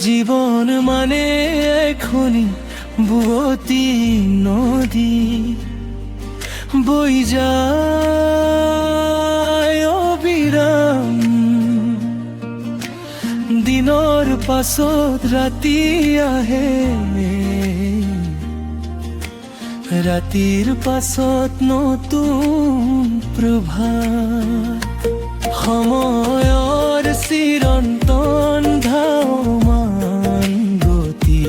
জীবন মানে এখনই বুয়তি নদী বই যায় অবিরাম, দিনৰ পাছত ৰাতি আহে, ৰাতিৰ পাছত নতুন প্ৰভাত। সময়ৰ চিৰন্তন ধাৱমান গতি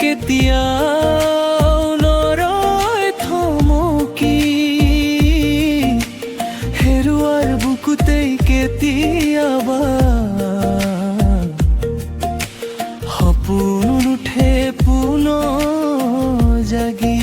কেতিয়াও নৰয় থমকি, হেৰুৱাৰ বুকুতেই কেতিয়াবা সপোন উঠে পুনৰ জাগি।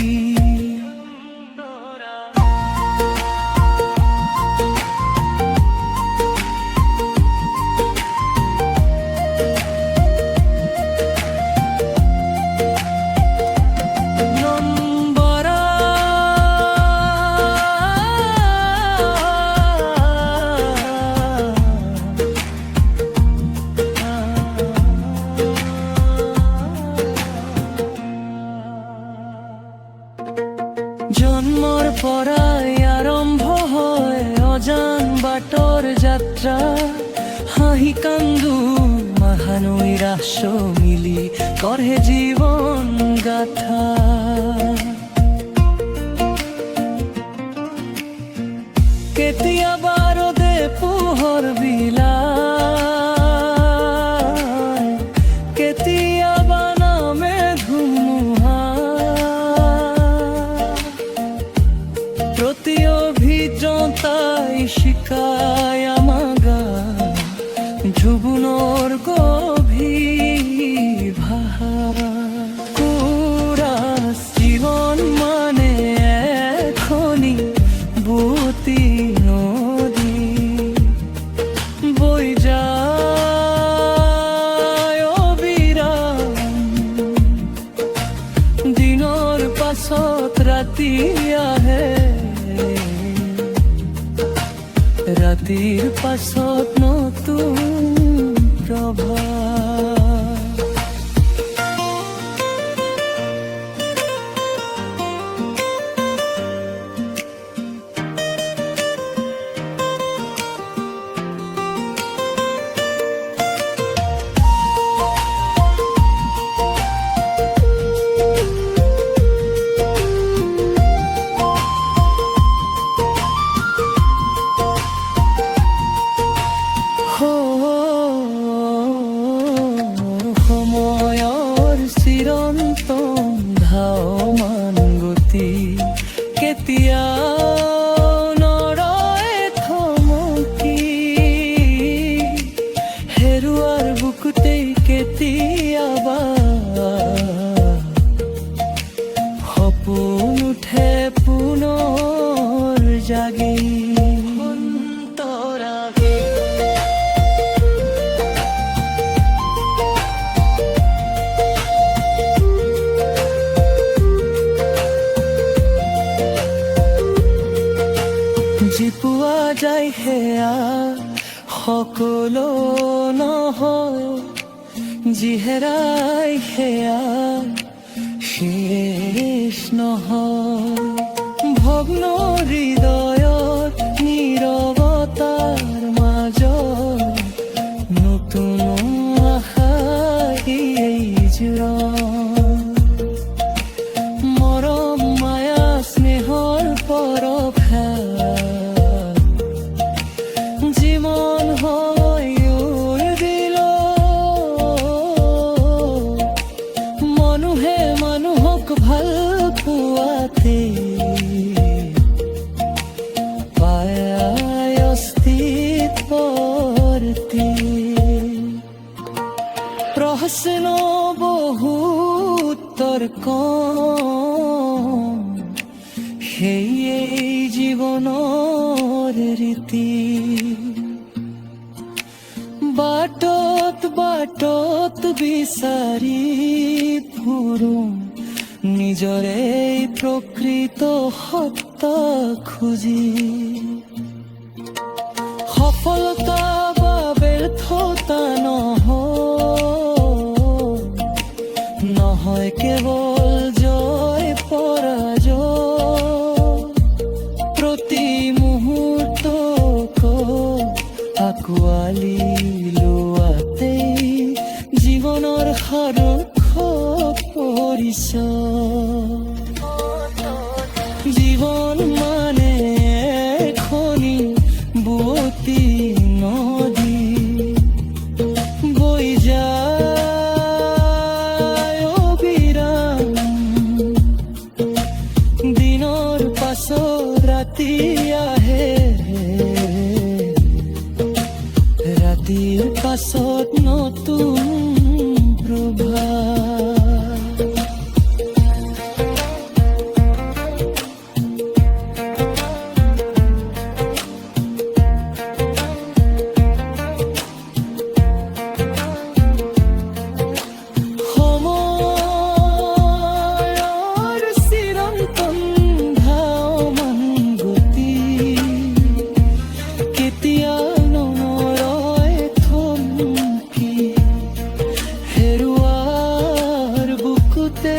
জন্মৰ পৰাই আৰম্ভ হয় অজান বাটৰ যাত্ৰা, হাঁহি কান্দো মহানৈৰ আশ মিলি কৰে জীৱন গাথা। কেতিয়াবা ৰ'দে পোহৰ বিলায়, কেতিয়াবা নামে ধুমুহা, প্ৰতি অভিজ্ঞতাই শিকায় আমাগা যৌৱনৰ গভীৰ ভাষা। কোৰাছ জীৱন মানে এখনি বুয়তি নদী বৈ যায় অবিৰাম, দিনৰ পাছত ৰাতি আহে, ৰাতিৰ পাছত নতুন প্ৰভাত। সময়ৰ চিৰন্তন ধাৱমান গতি কেতিয়াও নৰয় থমকি, হেৰুৱাৰ বুকুতেই কেতিয়াবা সপোন উঠে পুনৰ জাগি। যি পোৱা যায় সেয়া সকলো নহয়, যি হেৰাই সেয়া শেষ নহয়। ভগ্ন হৃদয়ৰ নীৰৱতাৰ মাজত নতুন আশাই জোৰণ, মৰম মায়া স্নেহৰ পৰশা, জীৱন হয় দিল মানুহে মানুহক ভাল পোৱাতে পায় অস্তিত্বৰ্তি। প্ৰশ্ন বহুত কম, সেয়ে জীৱনৰ ৰীতি। বাটত বাটত বিচাৰি ফুৰোঁ নিজৰে প্ৰকৃত সত্তা খুজি সফলতা বা ব্যৰ্থতা নহয় কেৱল জয় পৰাজয় প্ৰতি মুহূৰ্তক আঁকোৱালি লোৱাতেই জীৱনৰ সাৰ্থক পৰিচয় জীৱন মানে এখনি বুৱতী নদী বৈ যায় অবিৰাম দিনৰ পাছত ৰাতি আহে ৰাতিৰ পাছত নতুন প্ৰভাত হেৰুৱাৰ বুকুতে